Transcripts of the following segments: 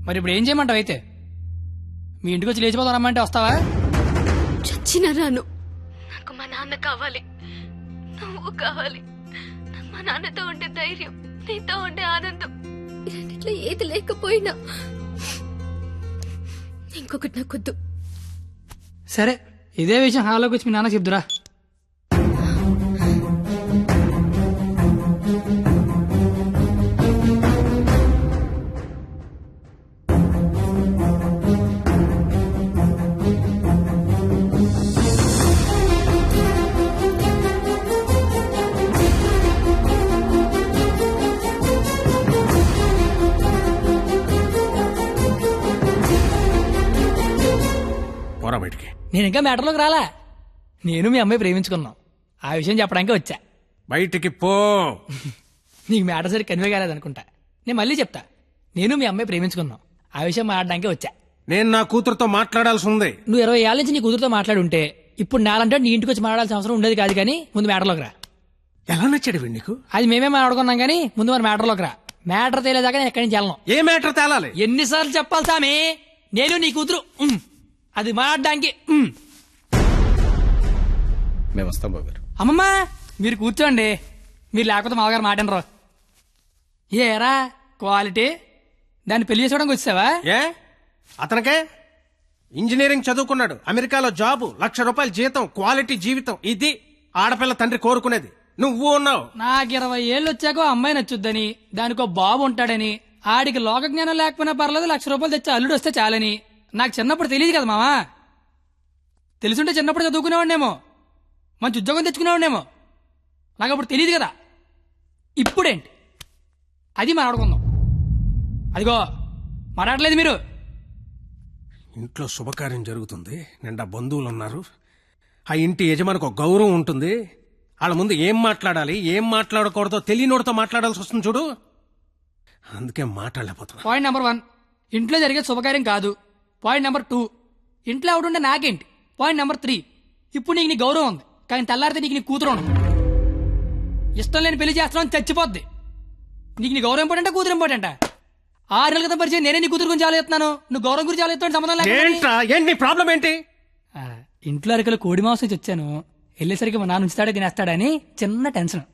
మరి ఇప్పుడు ఏం చేయమంటావు అయితే? మీ ఇంటికి వచ్చి లేచిపోతాం రమ్మంటే వస్తావా? చచ్చిన రాను. నాకు మా నాన్న కావాలి, నువ్వు కావాలి. నాకు మా నాన్నతో ఉండే ధైర్యం, నీతో ఉండే ఆనందం, ఈ రెండిట్లో ఏది లేకపోయినా ఇంకొకటి నాకొద్దు. సరే, ఇదే విషయం హాల్లోకి వచ్చి మీ నాన్న చెప్దురా. బయటికి నేను ఇంకా మ్యాటర్లోకి రాలా. నేను మీ అమ్మాయి ప్రేమించుకున్నాం, ఆ విషయం చెప్పడానికి వచ్చా. బయటికి పో. నీకు మ్యాటర్ సరి కన్వే కాలేదనుకుంటా. నేను మళ్ళీ చెప్తా, నేను మీ అమ్మాయి ప్రేమించుకున్నాం, ఆ విషయం మాట్లాడడానికి వచ్చా. నేను నా కూతురుతో మాట్లాడాల్సి ఉంది. నువ్వు 20 ఏళ్ళ నుంచి నీ కూతురుతో మాట్లాడి ఉంటే ఇప్పుడు నాలంటే నీ ఇంటికి వచ్చి మాట్లాడాల్సిన అవసరం ఉండేది కాదు. కానీ ముందు మ్యాటర్లోకి రా. ఎలా నచ్చాడు వీడు నీకు? అది మేమే మాట్లాడుకున్నాం, కానీ ముందు మరి మ్యాటర్లోకి రా. మ్యాటర్ తేలేదాకా నేను ఎక్కడి నుంచి వెళ్ళను. ఏ మ్యాటర్ తేలాలి? ఎన్నిసార్లు చెప్పాలి సామి? నేను నీ కూతురు అది మాట్లాడడానికి. మేము వస్తాం బాబు గారు. అమ్మమ్మ మీరు కూర్చోండి, మీరు లేకపోతే మామగారు మాటనరు. ఏరా క్వాలిటీ, దాన్ని పెళ్లి చేసుకోవడానికి వచ్చావా? ఏ అతనికే ఇంజనీరింగ్ చదువుకున్నాడు, అమెరికాలో జాబు, ₹1,00,000 జీతం, క్వాలిటీ జీవితం. ఇది ఆడపిల్ల తండ్రి కోరుకునేది. నువ్వు ఉన్నావు. నాకు 20 ఏళ్ళు వచ్చాక అమ్మాయి నచ్చుద్దని, దానికో బాబు ఉంటాడని, ఆడికి లోక జ్ఞానం లేకపోయినా పర్లేదు ₹1,00,000 తెచ్చి అల్లుడు వస్తే చాలని నాకు చిన్నప్పుడు తెలియదు కదా మామా. తెలుసుంటే చిన్నప్పుడు చదువుకునేవాడినేమో, మంచి ఉద్యోగం తెచ్చుకునేవాడినేమో. నాకు అప్పుడు తెలియదు కదా. ఇప్పుడేంటి అది మాట్లాడుకుందాం. అదిగో మాట్లాడలేదు మీరు. ఇంట్లో శుభకార్యం జరుగుతుంది, నిండా బంధువులు ఉన్నారు. ఆ ఇంటి యజమానికి ఒక గౌరవం ఉంటుంది. వాళ్ళ ముందు ఏం మాట్లాడాలి ఏం మాట్లాడకూడదో తెలియనోడితో మాట్లాడాల్సి వస్తుంది చూడు. అందుకే మాట్లాడలేకపోతున్నా. పాయింట్ నెంబర్ 1, ఇంట్లో జరిగే శుభకార్యం కాదు. పాయింట్ నెంబర్ 2, ఇంట్లో ఆవిడుండే నాకేంటి. పాయింట్ నెంబర్ 3, ఇప్పుడు నీకు నీ గౌరవం ఉంది, కానీ తెల్లారితే నీకు నీ కూతురు ఉండదు. ఇష్టం లేని పెళ్లి చేస్తున్నావు, చచ్చిపోద్ది. నీకు నీ గౌరవం ఇంపార్టెంటా కూతురు ఇంపార్టెంటా? 6 నెలల క్రితం పరిచయం నేనే నీ కూతురు గురించి ఆలోచిస్తున్నాను, నువ్వు గౌరవం గురించి ఆలోచిస్తాను. సంబంధం ఏంటి ప్రాబ్లం ఏంటి? ఇంట్లో అరకలు కోడి మాంసం వచ్చాను, వెళ్ళేసరికి మా నాన్న ఉంచుతాడే తినేస్తాడని చిన్న టెన్షన్.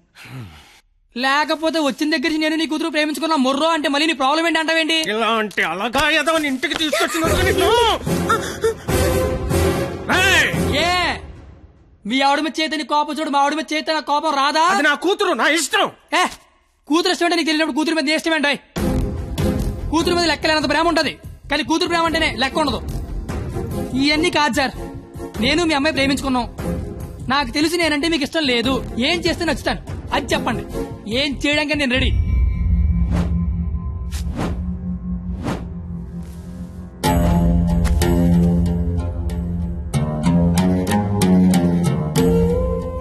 లేకపోతే వచ్చిన దగ్గర నుంచి నేను నీ కూతురు ప్రేమించుకున్నా మొర్రో అంటే మళ్ళీ నీ ప్రాబ్లం ఏంటి అంటావేంటి? ఇలాంటి అలాగా ఏదో ఇంటికి తీసుకొచ్చిన ఏ మీ ఆవిడ మీద చేత నీ కోపం చూడు, మా ఆవిడ మీద చేత నా కోపం రాదా? అది నా కూతురు, నా ఇష్టం. కూతురు ఇష్టం అంటే నీకు తెలియనప్పుడు కూతురు మీద ఇష్టం ఏంటి? కూతురు మీద లెక్కలేనంత ప్రేమ ఉంటది, కానీ కూతురు ప్రేమ అంటేనే లెక్క ఉండదు. ఇవన్నీ కాదు సార్, నేను మీ అమ్మాయి ప్రేమించుకున్నాం. నాకు తెలిసి నేనంటే మీకు ఇష్టం లేదు. ఏం చేస్తే నచ్చుతాను అది చెప్పండి, ఏం చేయడానికి నేను రెడీ.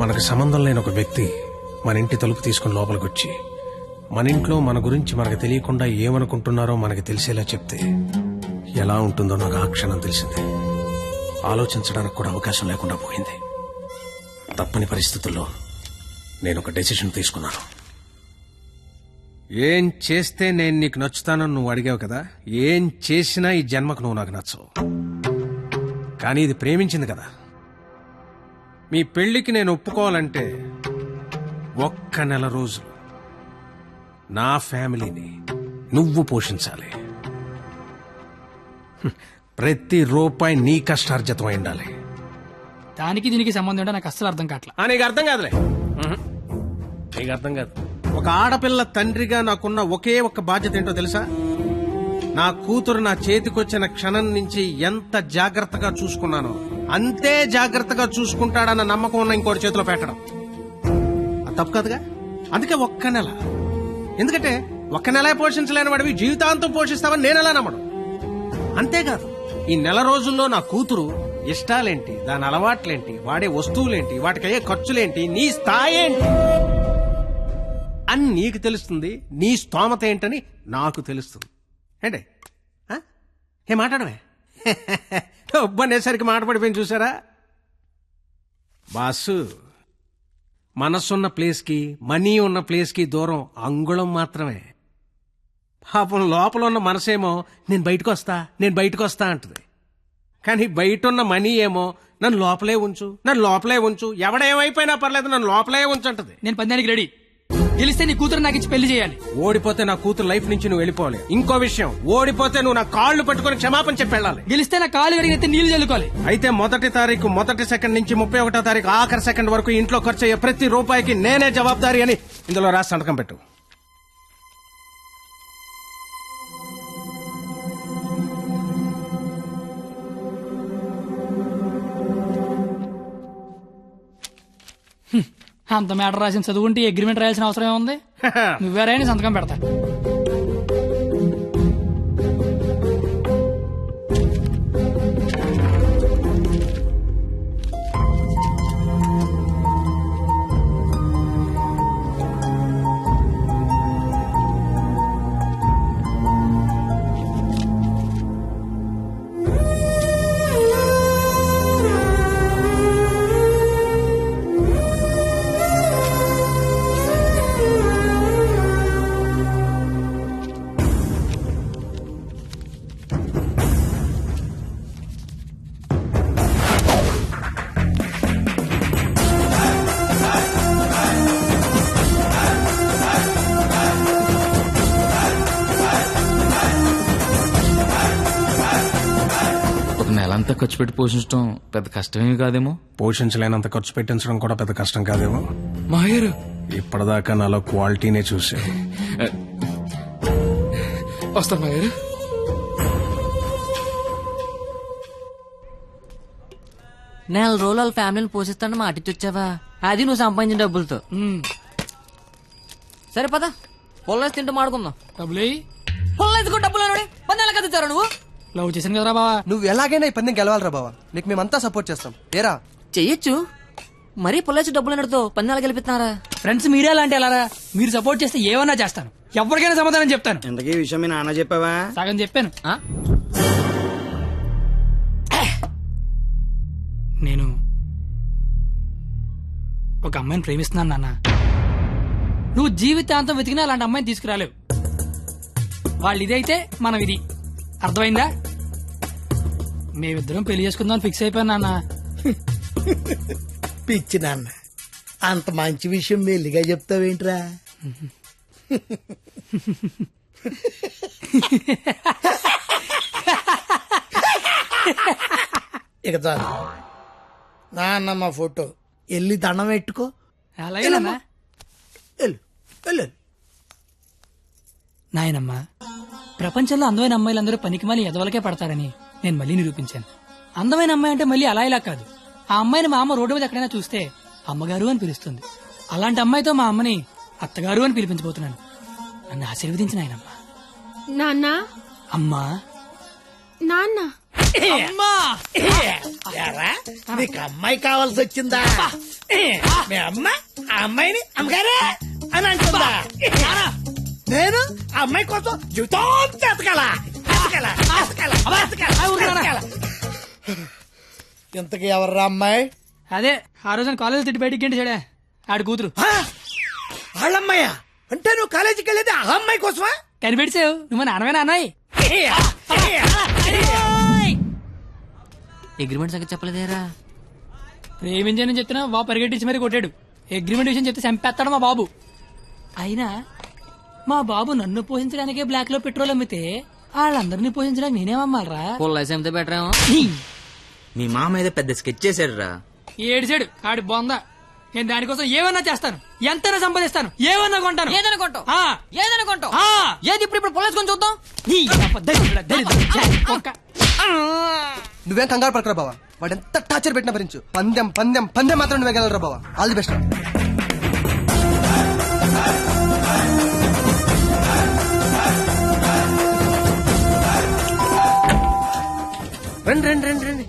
మనకు సంబంధం లేని ఒక వ్యక్తి మన ఇంటి తలుపు తీసుకుని లోపలికి వచ్చి మన ఇంట్లో మన గురించి మనకు తెలియకుండా ఏమనుకుంటున్నారో మనకు తెలిసేలా చెప్తే ఎలా ఉంటుందో నాకు ఆ క్షణం తెలిసింది. ఆలోచించడానికి కూడా అవకాశం లేకుండా పోయింది. తప్పని పరిస్థితుల్లో నేను ఒక డెసిషన్ తీసుకున్నాను. ఏం చేస్తే నేను నీకు నచ్చుతానని నువ్వు అడిగావు కదా. ఏం చేసినా ఈ జన్మకు నువ్వు నాకు నచ్చవు. కానీ ఇది ప్రేమించింది కదా. మీ పెళ్లికి నేను ఒప్పుకోవాలంటే 1 నెల రోజులు నా ఫ్యామిలీని నువ్వు పోషించాలి. ప్రతి రూపాయి నీ కష్టార్జితం అయి ఉండాలి. దానికి దీనికి సంబంధం ఏంటో నాకు అస్సలు అర్థం కావట్లా. నీకు అర్థం కాదులే, నీకు అర్థం కాదు. ఒక ఆడపిల్ల తండ్రిగా నాకున్న ఒకే ఒక్క బాధ్యత ఏంటో తెలుసా? నా కూతురు నా చేతికొచ్చిన క్షణం నుంచి ఎంత జాగ్రత్తగా చూసుకున్నానో అంతే జాగ్రత్తగా చూసుకుంటాడన్న నమ్మకం ఉన్న ఇంకోటి చేతిలో పెట్టడం అది తప్పు కాదుగా. అందుకే 1 నెల. ఎందుకంటే 1 నెల పోషించలేని వాడివి జీవితాంతం పోషిస్తావని నేను ఎలా నమ్మడం. అంతేకాదు, ఈ నెల రోజుల్లో నా కూతురు ఇష్టాలేంటి, దాని అలవాట్లేంటి, వాడే వస్తువులేంటి, వాటికయ్యే ఖర్చులేంటి, నీ స్థాయి ఏంటి అని నీకు తెలుస్తుంది. నీ స్తోమత ఏంటని నాకు తెలుస్తుంది. ఏంటి ఏ మాట్లాడమే ఒబ్బనేసరికి మాట పడిపోయింది చూసారా బాసు. మనసున్న ప్లేస్కి మనీ ఉన్న ప్లేస్కి దూరం అంగుళం మాత్రమే. పాపం లోపల ఉన్న మనసేమో నేను బయటకు వస్తా అంటది. కానీ బయట ఉన్న మనీ ఏమో నన్ను లోపలే ఉంచు ఎవడేమైపోయినా పర్లేదు నన్ను లోపలే ఉంచంటది. నేను పందానికి రెడీ. గెలిస్తే నీ కూతురు నాకు ఇచ్చి పెళ్లి చేయాలి. ఓడిపోతే నా కూతురు లైఫ్ నుంచి నువ్వు వెళ్ళిపోవాలి. ఇంకో విషయం, ఓడిపోతే నువ్వు నా కాళ్ళు పట్టుకొని క్షమాపణ చెప్పి వెళ్ళాలి. గెలిస్తే నా కాలు కడిగితే నీళ్లు చల్లుకోవాలి. అయితే మొదటి సెకండ్ నుంచి 31వ తారీఖు ఆఖరి సెకండ్ వరకు ఇంట్లో ఖర్చు అయ్యే ప్రతి రూపాయికి నేనే జవాబుదారీ అని ఇందులో రాసి సంతకం పెట్టు. అంత మ్యాటర్ రాసిన చదువుకుంటే అగ్రిమెంట్ రాయాల్సిన అవసరం ఏముంది? నువ్వేరాయని సంతకం పెడతా. నెలంతా ఖర్చు పెట్టి పోషించడం పెద్ద కష్టమేమి కాదేమో. పోషించలేనంత ఖర్చు పెట్టించడం కూడా పెద్ద కష్టం కాదేమో. మాయర్ ఇప్పటిదాకా నాలో క్వాలిటీనే చూసా. వస్తాను మాయర్. నెల రోజులు వాళ్ళ ఫ్యామిలీని పోషిస్తాను మాటిచ్చొచ్చావా? అది నువ్వు సంపాదించిన డబ్బులతో. సరే పద, పొల్లేసి తింటూ మాడుకుందాం. డబ్బులు పొల్లేసుకో డబ్బులు పన్నెల కదుతారు నువ్వు. లవ్ చేశాను కదరా బావా. నువ్వు ఎలాగైనా ఈ పందెం గెలవాలరా బావా. నీకు మేమంతా సపోర్ట్ చేస్తాం. ఏరా చెయ్యొచ్చు, మరీ పొల్లేసి డబ్బులు నడుతో పన్నెల గెలిపిస్తున్నారా? ఫ్రెండ్స్ మీరే అలాంటి అలారా. మీరు సపోర్ట్ చేస్తే ఏమన్నా చేస్తాను. ఎవరికైనా సమాధానం చెప్తాను. ఇంతకీ ఈ విషయం మీ నాన్న చెప్పావా? సగం చెప్పాను. ఆ? నేను ఒక అమ్మాయిని ప్రేమిస్తున్నాను నాన్న. నువ్వు జీవితాంతం వెతికినా అలాంటి అమ్మాయిని తీసుకురాలేవు. వాళ్ళు ఇదైతే మనం ఇది. అర్థమైందా? మేమిద్దరం పెళ్లి చేసుకుందాం ఫిక్స్ అయిపోయాను నాన్న. పిచ్చి నాన్న, అంత మంచి విషయం మెల్లిగా చెప్తావేంట్రా? ఇక చాలు నాన్న, మా ఫోటో వెళ్ళి దండం పెట్టుకో. అలాగే నాన్న. వెళ్ళు వెళ్ళు. నాయనమ్మా, ప్రపంచంలో అందమైన అమ్మాయిలందరూ పనికిమాలి ఎదవలకే పడతారని నేను మళ్ళీ నిరూపించాను. అందమైన అమ్మాయి అంటే మళ్ళీ అలా ఇలా కాదు. ఆ అమ్మాయిని మా అమ్మ రోడ్డు మీద ఎక్కడైనా చూస్తే అమ్మగారు అని పిలుస్తుంది. అలాంటి అమ్మాయితో మా అమ్మని అత్తగారు అని పిలిపించబోతున్నాను. నన్ను ఆశీర్వదించిన ఆయనమ్మా. నాన్న, అమ్మా, నాన్న, అమ్మా. ఏరా, నీకు అమ్మాయి కావాల్సి వచ్చిందా? మీ అమ్మ ఆ అమ్మాయిని అమ్మగారే అని అంటుందా? నేను ఆ అమ్మాయి కోసం జీవితం ఇంతకీ ఎవర్రా అమ్మాయి? అదే ఆ రోజున కాలేజ్ తిట్టి బయటికి గంట చెడే ఆడి కూతురు. వాళ్ళమ్మాయా? అంటే నువ్వు కాలేజీకి వెళ్ళేది ఆ అమ్మాయి కోసమా? కనిపెడిసావు. నువ్వు నాన్నమే నాన్నయ్య. అగ్రిమెంట్ సంగతి చెప్పలేదేరా? ప్రేమించానని చెప్తున్నా బాబు పరిగెట్టించి మరీ కొట్టాడు. అగ్రిమెంట్ విషయం చెప్తే చంపేస్తాడు మా బాబు. అయినా మా బాబు నన్ను పోషించడానికే బ్లాక్ లో పెట్రోల్ అమ్మితే వాళ్ళందరినీ పోషించడానికి నేనేమమ్మాలరా? పొల్లేసి అమ్మితే బెటర్ ఏమో. మీ మామ ఏదో పెద్ద స్కెచ్ చేశాడు రా. ఏడిచాడు ఆడి బొంద. నేను దానికోసం ఏమన్నా చేస్తాను, ఎంతైనా సంపాదిస్తాను, ఏమన్నా కొంటాను. ఏదైనా కొంటావు? ఆ. ఏదైనా కొంటావు? ఆ. ఏది ఇప్పుడు పొల్లేసుకొని చూద్దాం. నీ అబ్బ దరిద్రుడా, దరిద్రుడా, ఛే, కుక్క. నువ్వేం కంగారు పడకరా బావా. వాడు ఎంత టార్చర్ పెట్టినా భరించు. పందెం పందెం పందెం మాత్రం నువ్వే గెలవరా బావా. All the best. రండి రండి రండి రండి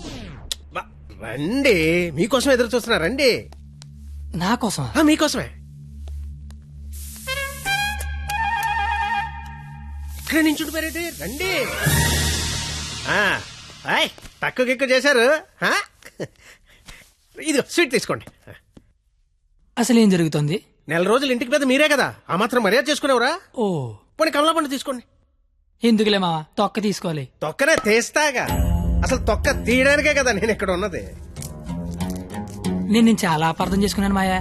రండి. మీకోసం ఎదురు చూస్తున్నా. రండి. నా కోసం మీకోసమే. ఇక్కడ నుంచి ఉండిపోయారండి. రండి. తక్కువ ఎక్కువ చేశారు. ఇది స్వీట్ తీసుకోండి. అసలు ఏం జరుగుతుంది? నెల రోజులు ఇంటికి పెద్ద మీరే కదా, ఆ మాత్రం మర్యాద చేసుకునేవరా? ఓ, పోనీ కమలా పండు తీసుకోండి. ఎందుకులే మావా తొక్క తీసుకోవాలి. తొక్కనే తీస్తాగా, అసలు తొక్క తీయడానికే కదా నేను ఇక్కడ ఉన్నది. నేను చాలా అపార్థం చేసుకున్నాను మాయా.